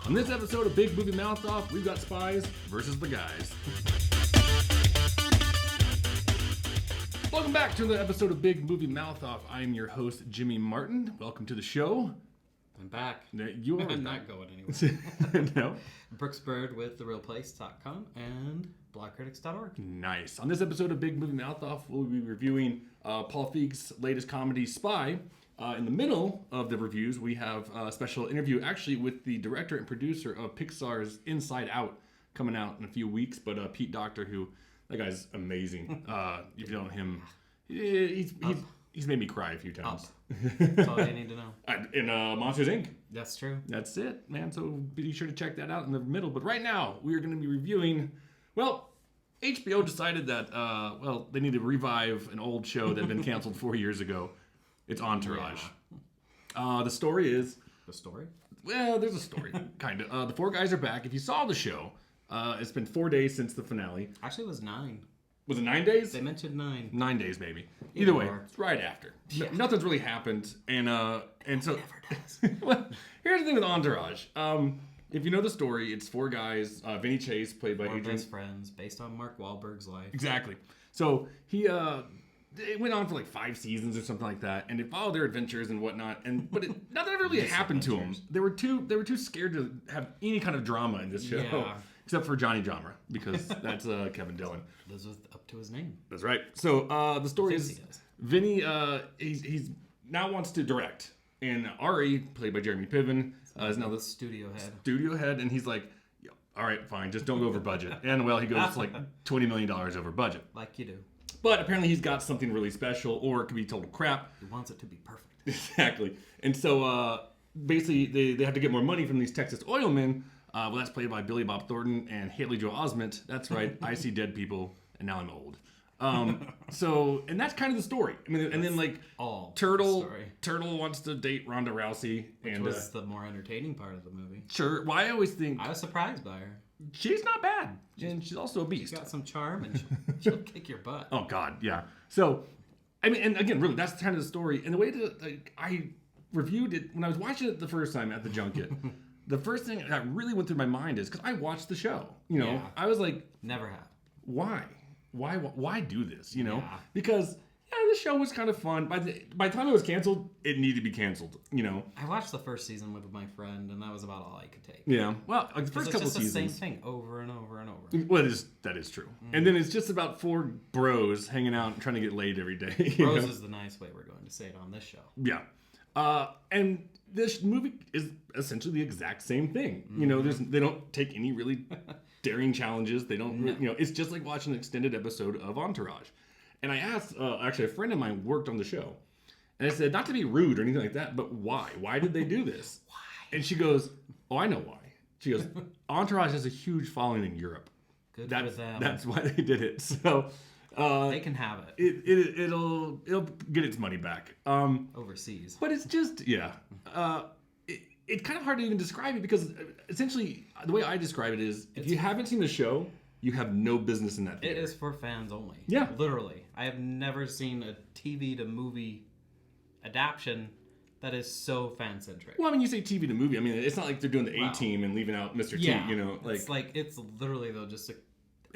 On this episode of Big Movie Mouth Off, we've got Spies versus the Guys. Welcome back to another episode of Big Movie Mouth Off. I'm your host, Jimmy Martin. Welcome to the show. I'm back. You are I'm not going anywhere. No? Brooks Bird with TheRealPlace.com and BlogCritics.org. Nice. On this episode of Big Movie Mouth Off, we'll be reviewing Paul Feig's latest comedy, Spy. In the middle of the reviews, we have a special interview actually with the director and producer of Pixar's Inside Out coming out in a few weeks. But Pete Docter, that guy's amazing. If you don't know him, he's made me cry a few times. That's all you need to know. In Monsters, Inc. That's true. That's it, man. So be sure to check that out in the middle. But right now, we are going to be reviewing, HBO decided that, they need to revive an old show that had been canceled 4 years ago. It's Entourage. Yeah. The story is... The story? Well, there's a story, kind of. The four guys are back. If you saw the show, it's been 4 days since the finale. Actually, it was 9. Was it 9 days? They mentioned 9. 9 days, maybe. Either way, it's right after. Yeah. Nothing's really happened, and so... It never does. Well, here's the thing with Entourage. If you know the story, it's four guys. Vinny Chase, played by Four Adrian... best friends, based on Mark Wahlberg's life. Exactly. So he... It went on for like 5 seasons or something like that, and it followed their adventures and whatnot. But nothing ever really happened to them. They were too scared to have any kind of drama in this show, except for Johnny Drama, because that's Kevin Dillon. Lives up to his name. That's right. So the story is Vinny. He's now wants to direct, and Ari, played by Jeremy Piven, is now the studio head, and he's like, all right, fine, just don't go over budget. And he goes like $20 million over budget, like you do. But apparently he's got something really special, or it could be total crap. He wants it to be perfect. Exactly. And so basically they have to get more money from these Texas oil men. That's played by Billy Bob Thornton and Haley Joel Osment. That's right. I see dead people, and now I'm old. And that's kind of the story. I mean, and then like Turtle wants to date Ronda Rousey, which was the more entertaining part of the movie. Sure. Well, I always think I was surprised by her. She's not bad, and she's also a beast. She's got some charm, and she'll kick your butt. Oh God, yeah. So, I mean, and again, really, that's kind of the story. And the way that I reviewed it when I was watching it the first time at the junket, the first thing that really went through my mind is because I watched the show. I was like, never have. Why do this? Because the show was kind of fun. By the time it was canceled, it needed to be canceled. I watched the first season with my friend, and that was about all I could take. Yeah, well, like the first couple seasons, seasons, the same thing over and over and over. Well, that is true. And then it's just about four bros hanging out and trying to get laid every day. Bros is the nice way we're going to say it on this show. Yeah, and this movie is essentially the exact same thing. They don't take any really daring challenges. They don't. It's just like watching an extended episode of Entourage. And I asked, actually, a friend of mine worked on the show. And I said, not to be rude or anything like that, but why? Why did they do this? Why? And she goes, oh, I know why. She goes, Entourage has a huge following in Europe. Good for them. That's why they did it. So they can have it. It'll get its money back. Overseas. But it's just, it's kind of hard to even describe it because essentially the way I describe it is if you haven't seen the show, you have no business in that theater. It is for fans only. Yeah. Literally. I have never seen a TV to movie adaptation that is so fan-centric. Well, I mean, you say TV to movie. I mean, it's not like they're doing the A-Team and leaving out Mr. T, It's literally, though, just an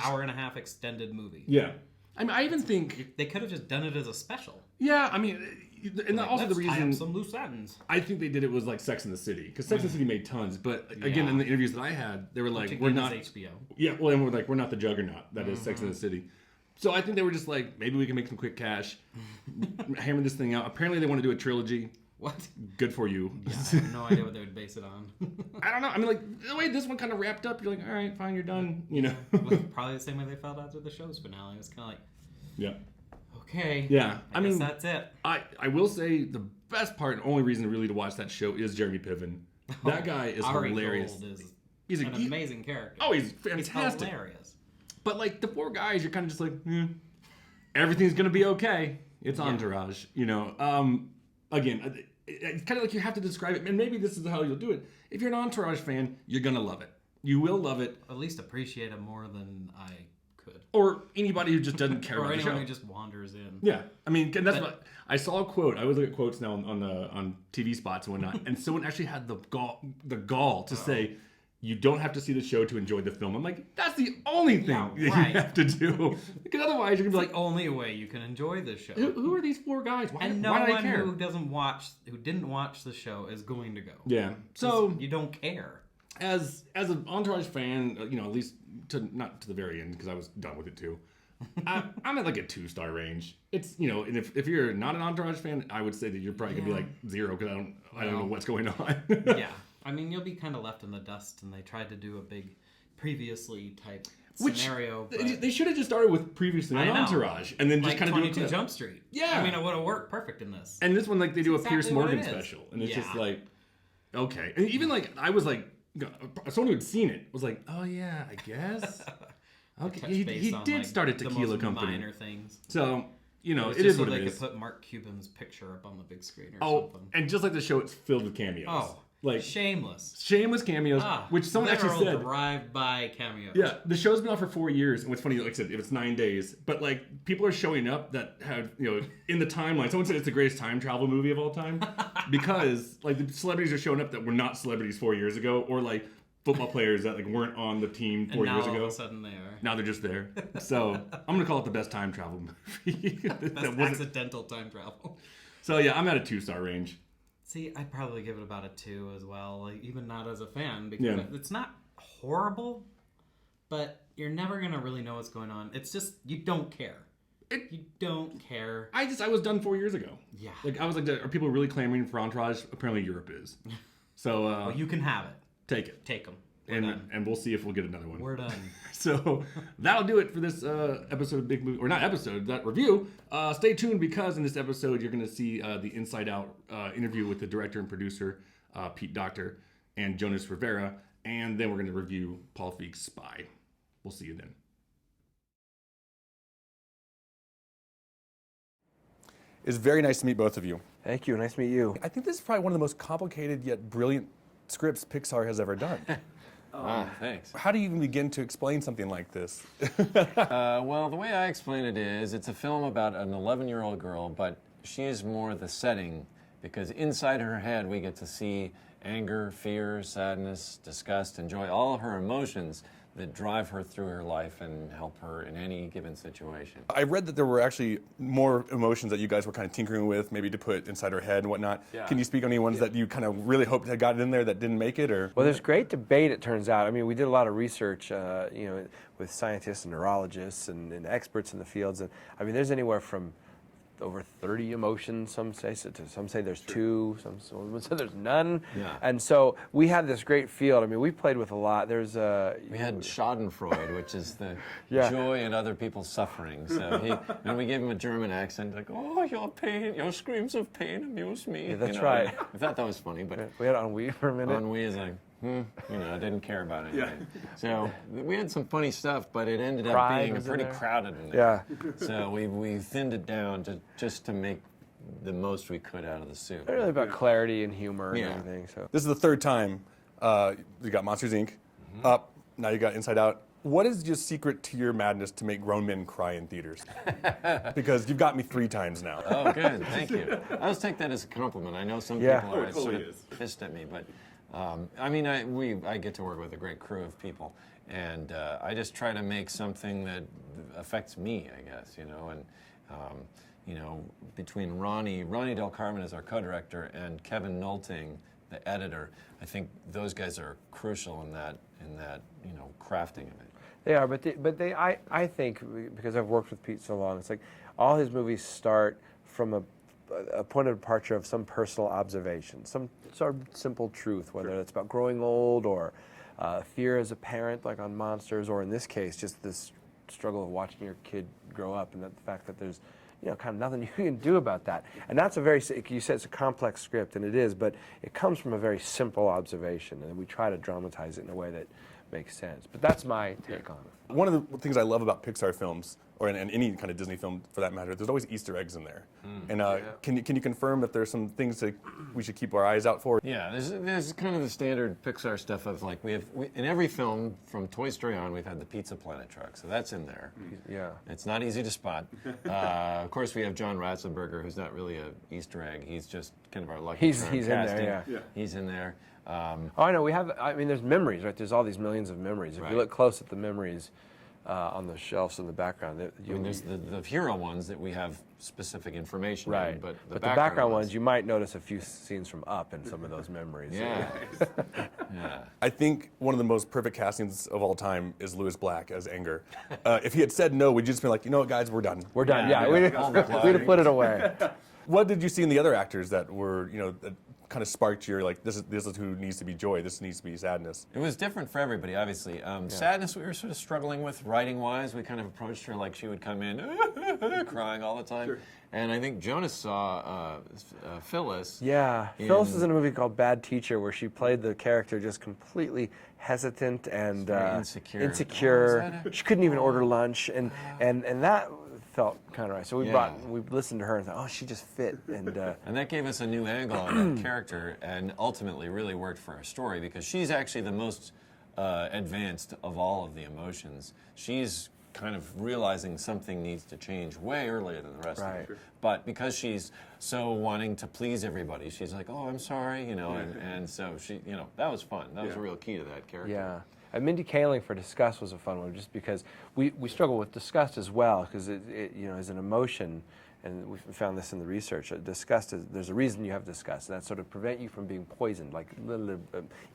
hour and a half extended movie. Yeah. I mean, I even think... They could have just done it as a special. Yeah, I mean... And also the reason... tie up some loose ends. I think they did it was like Sex and the City. Because Sex and the City made tons. But again, in the interviews that I had, they were like, we're not... HBO. Yeah, well, and we're like, we're not the juggernaut that is Sex and the City. So I think they were just like, maybe we can make some quick cash. Hammer this thing out. Apparently they want to do a trilogy. What? Good for you. Yeah, I have no idea what they would base it on. I don't know. I mean, like, the way this one kind of wrapped up, you're like, all right, fine, you're done. Probably the same way they felt after the show's finale. It's kind of like... Yeah. Okay. Yeah. I mean, that's it. I will say the best part and only reason really to watch that show is Jeremy Piven. That guy is hilarious. He's an amazing character. Oh, he's fantastic. He's hilarious. But like the four guys, you're kind of just like, everything's gonna be okay. It's Entourage, Again, it's kind of like you have to describe it, and maybe this is how you'll do it. If you're an Entourage fan, you're gonna love it. You will love it. At least appreciate it more than I could. Or anybody who just doesn't care about the show. Or anyone who just wanders in. Yeah. I mean, that's what... I saw a quote. I always look at quotes now on TV spots and whatnot. And someone actually had the gall to say, you don't have to see the show to enjoy the film. I'm like, that's the only thing Yeah, that right. you have to do. Because otherwise, you're going to be like, Only way you can enjoy this show. who are these 4 guys? Why, And no why do I one care? who didn't watch the show is going to go. Yeah. So You don't care. as an Entourage fan, at least not to the very end because I was done with it too. I'm at like a 2-star range. It's and if you're not an Entourage fan, I would say that you're probably gonna be like 0 because I don't know what's going on. Yeah. I mean, you'll be kind of left in the dust, and they tried to do a big previously type scenario. But They should have just started with previously on I know. Entourage and then just like kind of do 22 a clip. Jump Street. Yeah. I mean, it would have worked perfect in this. And this one, like they do a Pierce exactly what Morgan it is. special, and it's just Yeah. like, okay. And even like I was like, someone who had seen it was like, oh yeah, I guess. Okay, Touch he base on, did like, start a the tequila most company. minor things. So it It's is just what so it they is. could put Mark Cuban's picture up on the big screen or Oh, something. and just like the show, it's filled with cameos. Oh, like shameless. shameless cameos, which someone actually said. drive-by cameos. Yeah, the show's been out for 4 years, and what's funny, like I said, if it's 9 days, but like people are showing up that have in the timeline. Someone said it's the greatest time travel movie of all time because like the celebrities are showing up that were not celebrities 4 years ago, or like football players that like weren't on the team 4 years all ago. of a sudden they are. Now they're just there. So I'm gonna call it the best time travel movie. That's accidental time travel. So yeah, I'm at a 2-star range. See, I'd probably give it about a 2 as well, like even not as a fan, because it's not horrible, but you're never gonna really know what's going on. It's just you don't care. You don't care. I was done 4 years ago. Yeah. Like I was like, are people really clamoring for Entourage? Apparently Europe is. So Well, you can have it. take it. Take them. And we'll see if we'll get another one. We're done. So that'll do it for this episode of Big Movie, or not episode, that review. Stay tuned because in this episode you're going to see the Inside Out interview with the director and producer Pete Docter and Jonas Rivera, and then we're going to review Paul Feig's Spy. We'll see you then. It's very nice to meet both of you. Thank you. Nice to meet you. I think this is probably one of the most complicated yet brilliant scripts Pixar has ever done. Thanks. How do you even begin to explain something like this? Well, the way I explain it is, it's a film about an 11-year-old girl, but she is more the setting, because inside her head we get to see anger, fear, sadness, disgust, and joy, all her emotions that drive her through her life and help her in any given situation. I read that there were actually more emotions that you guys were kind of tinkering with, maybe to put inside her head and whatnot. Yeah. Can you speak on any ones that you kind of really hoped had gotten in there that didn't make it, or? Well, there's great debate, it turns out. I mean, we did a lot of research, with scientists and neurologists and experts in the fields. And I mean, there's anywhere from over 30 emotions. Some say there's 2. Some say there's none. Yeah. And so we had this great field. I mean, we played with a lot. There's We had Schadenfreude, which is the Yeah. joy in other people's suffering. So and we gave him a German accent, like, "Oh, your pain, your screams of pain amuse me." Yeah, that's right. I thought that was funny, but we had ennui for a minute. ennui is like, I didn't care about anything. So we had some funny stuff, but it ended up Pride being was in pretty there. crowded in there. Yeah. So we thinned it down just to make the most we could out of the soup. Really about clarity and humor and Yeah. everything. So This is the third time you got Monsters, Inc. Up, now you got Inside Out. What is your secret to your madness to make grown men cry in theaters? Because you've got me 3 times now. Oh, good. Thank you. I always take that as a compliment. I know some Yeah. people Oh, are it sort totally of is. pissed at me, but I get to work with a great crew of people, and I just try to make something that affects me, I guess, and between Ronnie Del Carmen is our co-director, and Kevin Nolting, the editor, I think those guys are crucial in that crafting of it. they are, I think, because I've worked with Pete so long, it's like all his movies start from a point of departure of some personal observation, some sort of simple truth, whether it's about growing old or fear as a parent, like on Monsters, or in this case, just this struggle of watching your kid grow up, and the fact that there's kind of nothing you can do about that. And that's you said it's a complex script, and it is, but it comes from a very simple observation, and we try to dramatize it in a way that makes sense. But that's my take on it. One of the things I love about Pixar films, or in any kind of Disney film for that matter, there's always Easter eggs in there. And can you confirm that there's some things that we should keep our eyes out for? Yeah, there's kind of the standard Pixar stuff of like in every film from Toy Story on, we've had the Pizza Planet truck, so that's in there. Yeah. It's not easy to spot. Of course, we have John Ratzenberger, who's not really an Easter egg. He's just kind of our lucky charm He's casting. in there, yeah. He's in there. Oh, I know. There's memories, right? There's all these millions of memories. If you look close at the memories on the shelves in the background, there's the hero ones that we have specific information right. in, but the background ones, you might notice a few scenes from Up in some of those memories. Yeah. Yeah. I think one of the most perfect castings of all time is Louis Black as Anger. If he had said no, we'd just be like, you know what, guys, we're done. We're done. Yeah, we'd have put it away. What did you see in the other actors that were, that kind of sparked your, like, this is who needs to be joy, this needs to be sadness? It was different for everybody, obviously. Sadness we were sort of struggling with writing-wise. We kind of approached her like she would come in crying all the time. Sure. And I think Jonas saw Phyllis. Yeah, Phyllis is in a movie called Bad Teacher where she played the character just completely hesitant and insecure. She couldn't even order lunch, and that felt kind of right. So we listened to her and thought, oh, she just fit. And that gave us a new angle on that character, and ultimately really worked for our story because she's actually the most advanced of all of the emotions. She's kind of realizing something needs to change way earlier than the rest of them. But because she's so wanting to please everybody, she's like, oh, I'm sorry, and so she, that was fun. That was a real key to that character. Yeah. And Mindy Kaling for Disgust was a fun one, just because we struggle with disgust as well, because it is an emotion, and we found this in the research. Disgust there's a reason you have disgust, and that's sort of prevent you from being poisoned, like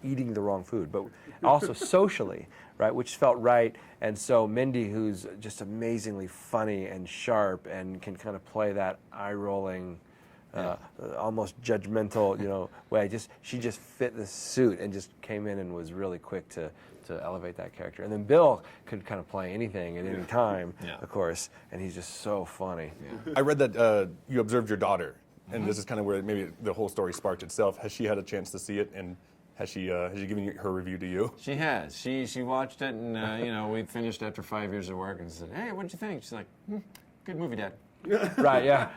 eating the wrong food, but also socially, right, which felt right. And so Mindy, who's just amazingly funny and sharp, and can kind of play that eye-rolling, almost judgmental, way. She just fit the suit and just came in and was really quick to elevate that character. And then Bill could kind of play anything at any time, of course, and he's just so funny. Yeah. I read that you observed your daughter, and this is kind of where maybe the whole story sparked itself. Has she had a chance to see it, and has she given her review to you? She has. She watched it, and we finished after 5 years of work, and said, "Hey, what'd you think?" She's like, "Good movie, Dad." Right, yeah.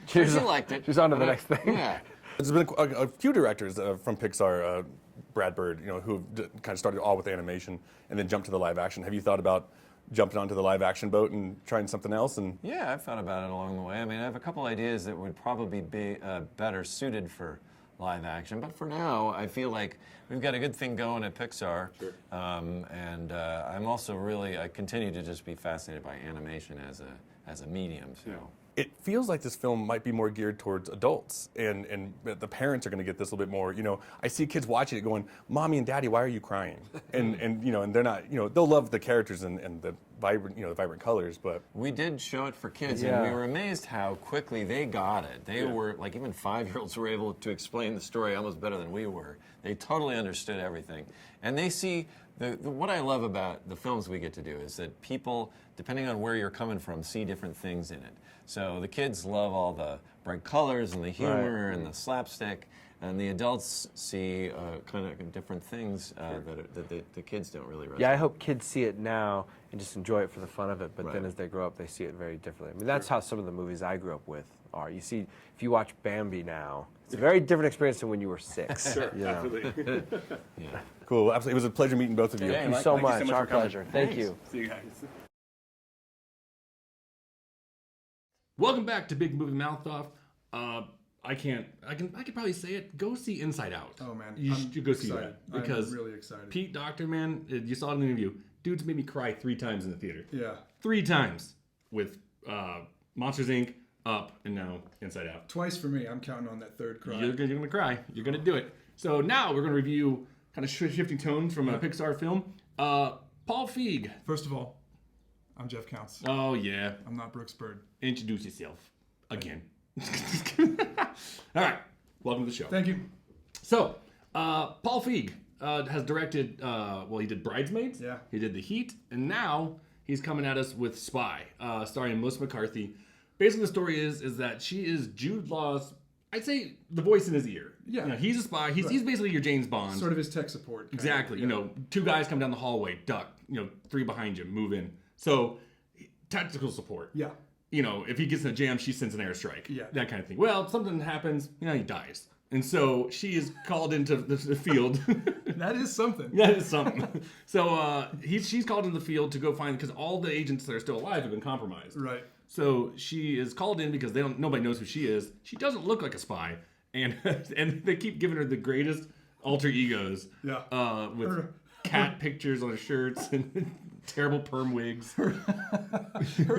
She liked it. She's on to the next thing. Yeah. There's been a few directors from Pixar, Brad Bird, who kind of started all with animation and then jumped to the live action. Have you thought about jumping onto the live action boat and trying something else? Yeah, I've thought about it along the way. I mean, I have a couple ideas that would probably be better suited for live action, but for now, I feel like we've got a good thing going at Pixar. Sure. And I'm also I continue to just be fascinated by animation as a medium. So. Yeah. It feels like this film might be more geared towards adults, and the parents are going to get this a little bit more. I see kids watching it going, "Mommy and Daddy, why are you crying?" and they're not. They'll love the characters and the vibrant colors, but we did show it for kids, and we were amazed how quickly they got it. They were like, even 5-year-olds were able to explain the story almost better than we were. They totally understood everything, and they see. What I love about the films we get to do is that people, depending on where you're coming from, see different things in it. So the kids love all the bright colors and the humor and the slapstick, and the adults see kind of different things that the kids don't really resonate. Yeah, I hope kids see it now and just enjoy it for the fun of it, but then as they grow up, they see it very differently. I mean, that's how some of the movies I grew up with are. You see, if you watch Bambi now, it's a very different experience than when you were 6. Sure, absolutely. Cool. Absolutely. It was a pleasure meeting both of you. Thank you so much. Our pleasure. Thank you. See you guys. Welcome back to Big Movie Mouth Off. I could probably say it. Go see Inside Out. Oh man, you should go see that because I'm really excited. Pete Docter, man, you saw it in the interview. Dude's made me cry 3 times in the theater. Yeah, 3 times with Monsters Inc., Up, and now Inside Out. Twice for me. I'm counting on that third cry. You're gonna cry. You're gonna do it. So now we're gonna review kind of shifting tones from a Pixar film. Paul Feig. First of all, I'm Jeff Counts. Oh yeah. I'm not Brooks Bird. Introduce yourself again. All right. Welcome to the show. Thank you. So, Paul Feig has directed. He did Bridesmaids. Yeah. He did The Heat, and now he's coming at us with Spy, starring Melissa McCarthy. Basically, the story is that she is Jude Law's, I'd say, the voice in his ear. Yeah. He's a spy. He's basically your James Bond. Sort of his tech support. Exactly. 2 guys come down the hallway, duck. 3 behind you, move in. So tactical support. Yeah. You know, if he gets in a jam, she sends an airstrike. Yeah. That kind of thing. Well, something happens, you know, he dies. And so she is called into the field. That is something. That is something. So she's called into the field to go find, because all the agents that are still alive have been compromised. Right. So she is called in because nobody knows who she is. She doesn't look like a spy, and they keep giving her the greatest alter egos. Yeah. With cat pictures on her shirts and terrible perm wigs.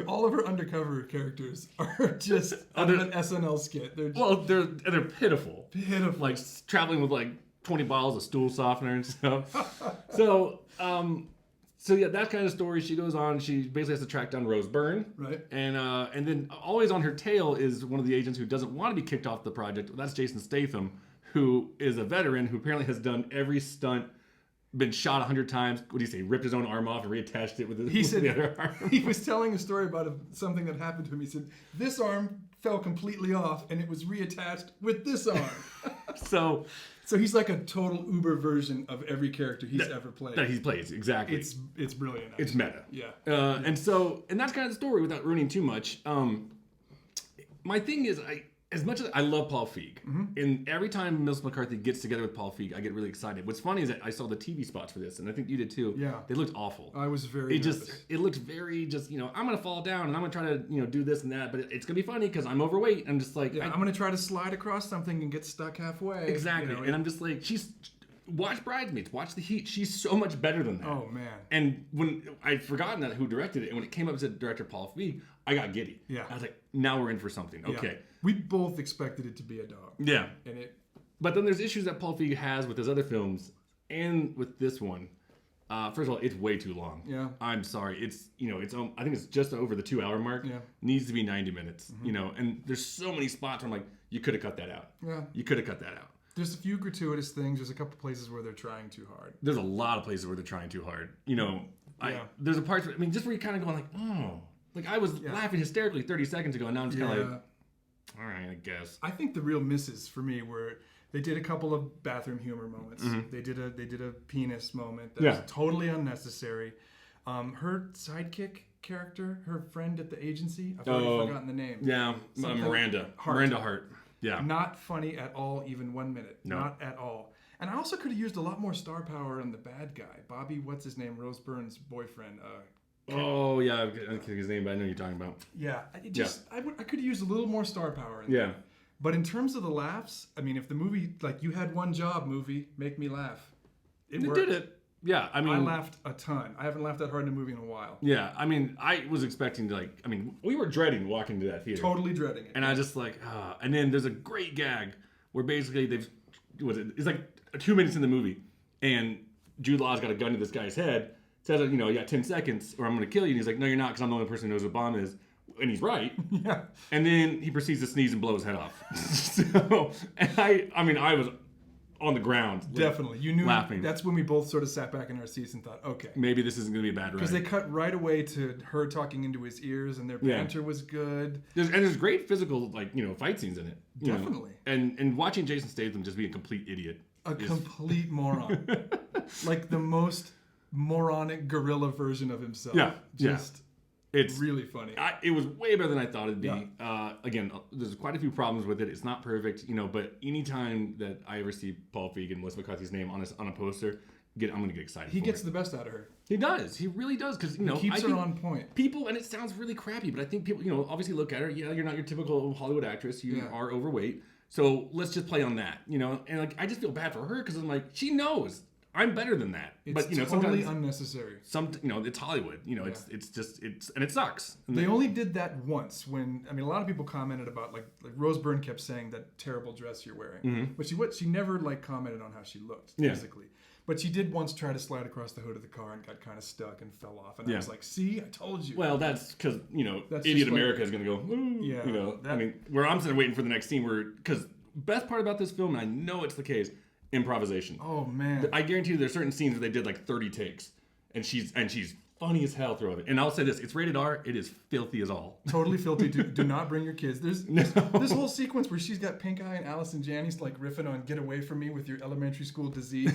All of her undercover characters are just out of an SNL skit. They're pitiful. Pitiful. Like traveling with like 20 bottles of stool softener and stuff. So yeah, that kind of story. She goes on. She basically has to track down Rose Byrne. Right. And then always on her tail is one of the agents who doesn't want to be kicked off the project. That's Jason Statham, who is a veteran who apparently has done every stunt. Been shot 100 times. What do you say? Ripped his own arm off and reattached it with the other arm. He was telling a story about something that happened to him. He said, this arm fell completely off and it was reattached with this arm. So he's like a total Uber version of every character he's ever played. That he plays, exactly. It's brilliant. Actually. It's meta. Yeah. And that's kind of the story without ruining too much. My thing is, as much as I love Paul Feig, and every time Melissa McCarthy gets together with Paul Feig, I get really excited. What's funny is that I saw the TV spots for this, and I think you did too. Yeah. They looked awful. I was very nervous. It looked very I'm going to fall down, and I'm going to try to, do this and that, but it's going to be funny because I'm overweight. I'm just like... I'm going to try to slide across something and get stuck halfway. Exactly. And I'm just like, watch Bridesmaids, watch The Heat. She's so much better than that. Oh, man. And when I'd forgotten that who directed it, and when it came up as director Paul Feig, I got giddy. Yeah. I was like, now we're in for something. Okay. Yeah. We both expected it to be a dog. Yeah. But then there's issues that Paul Feig has with his other films and with this one. First of all, it's way too long. Yeah. I'm sorry. It's I think it's just over the 2 hour mark. Yeah. Needs to be 90 minutes. And there's so many spots where I'm like, you could have cut that out. Yeah. You could have cut that out. There's a few gratuitous things. There's a couple places where they're trying too hard. There's a lot of places where they're trying too hard. There's a part where, just where you're kind of going like, oh. Like I was laughing hysterically 30 seconds ago, and now I'm just kind of like, all right, I guess. I think the real misses for me were they did a couple of bathroom humor moments. Mm-hmm. They did a penis moment that was totally unnecessary. Her sidekick character, her friend at the agency, I've already forgotten the name. Yeah, Miranda Hart. Yeah. Not funny at all, even 1 minute. No. Not at all. And I also could have used a lot more star power on the bad guy, Bobby. What's his name? Rose Byrne's boyfriend. Oh yeah, I can't think his name, but I know what you're talking about. Yeah, I could have used a little more star power. Yeah. But in terms of the laughs, I mean, if the movie, like, you had one job, movie, make me laugh. It did it. Yeah, I mean, I laughed a ton. I haven't laughed that hard in a movie in a while. Yeah, I mean, I was expecting to we were dreading walking to that theater. Totally dreading it. And I was just like, and then there's a great gag where basically it's like 2 minutes in the movie, and Jude Law's got a gun to this guy's head. Says, you got 10 seconds or I'm going to kill you. And he's like, no, you're not, because I'm the only person who knows what a bomb is. And he's right. Yeah. And then he proceeds to sneeze and blow his head off. So, and I was on the ground. Definitely. You knew laughing. That's when we both sort of sat back in our seats and thought, okay. Maybe this isn't going to be a bad ride. Because they cut right away to her talking into his ears, and their banter was good. There's great physical, fight scenes in it. Definitely. And watching Jason Statham just be a complete idiot. Complete moron. Like the most moronic gorilla version of himself. Yeah. It's really funny. It was way better than I thought it'd be. Yeah. Again, there's quite a few problems with it. It's not perfect, but anytime that I ever see Paul Feig and Melissa McCarthy's name on a poster, I'm going to get excited. He gets the best out of her. He does. He really does. Because, he keeps her on point. People, and it sounds really crappy, but I think people, obviously look at her. Yeah, you're not your typical Hollywood actress. You are overweight. So let's just play on that, And I just feel bad for her because I'm like, she knows. I'm better than that. It's but totally unnecessary. It's Hollywood. And it sucks. And they only did that once when a lot of people commented about like Rose Byrne kept saying that terrible dress you're wearing, Mm-hmm. but she never commented on how she looked physically. But she did once try to slide across the hood of the car and got kind of stuck and fell off. And I was like, "See, I told you." Well, that's because That's idiot just America is going to go. Ooh, Yeah, where I'm sitting waiting for the next scene because best part about this film, and I know it's the case. Improvisation. Oh man! I guarantee you, there's certain scenes where they did like 30 takes, and she's funny as hell throughout it. And I'll say this: it's rated R. It is filthy as all. Totally filthy. Do not bring your kids. There's this whole sequence where she's got pink eye and Allison Janney's like riffing on "Get away from me with your elementary school disease."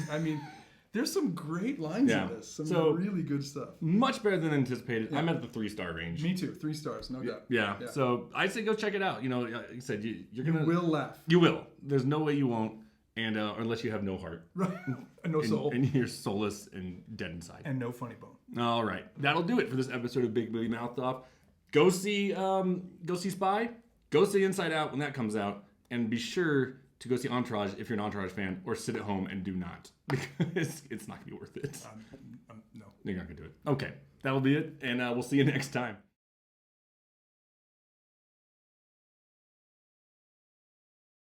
There's some great lines in this. Some really good stuff. Much better than anticipated. I'm at the 3-star range. Me too. 3 stars, no doubt. Yeah. So I say go check it out. You know, like I said, you're gonna. You will laugh. You will. There's no way you won't, and unless you have no heart, Right? And no soul. And you're soulless and dead inside. And no funny bone. All right, that'll do it for this episode of Big Movie Mouth Off. Go see Spy. Go see Inside Out when that comes out, and be sure to go see Entourage if you're an Entourage fan, or sit at home and do not, because it's not gonna be worth it. No. You're not gonna do it. Okay, that'll be it, and we'll see you next time.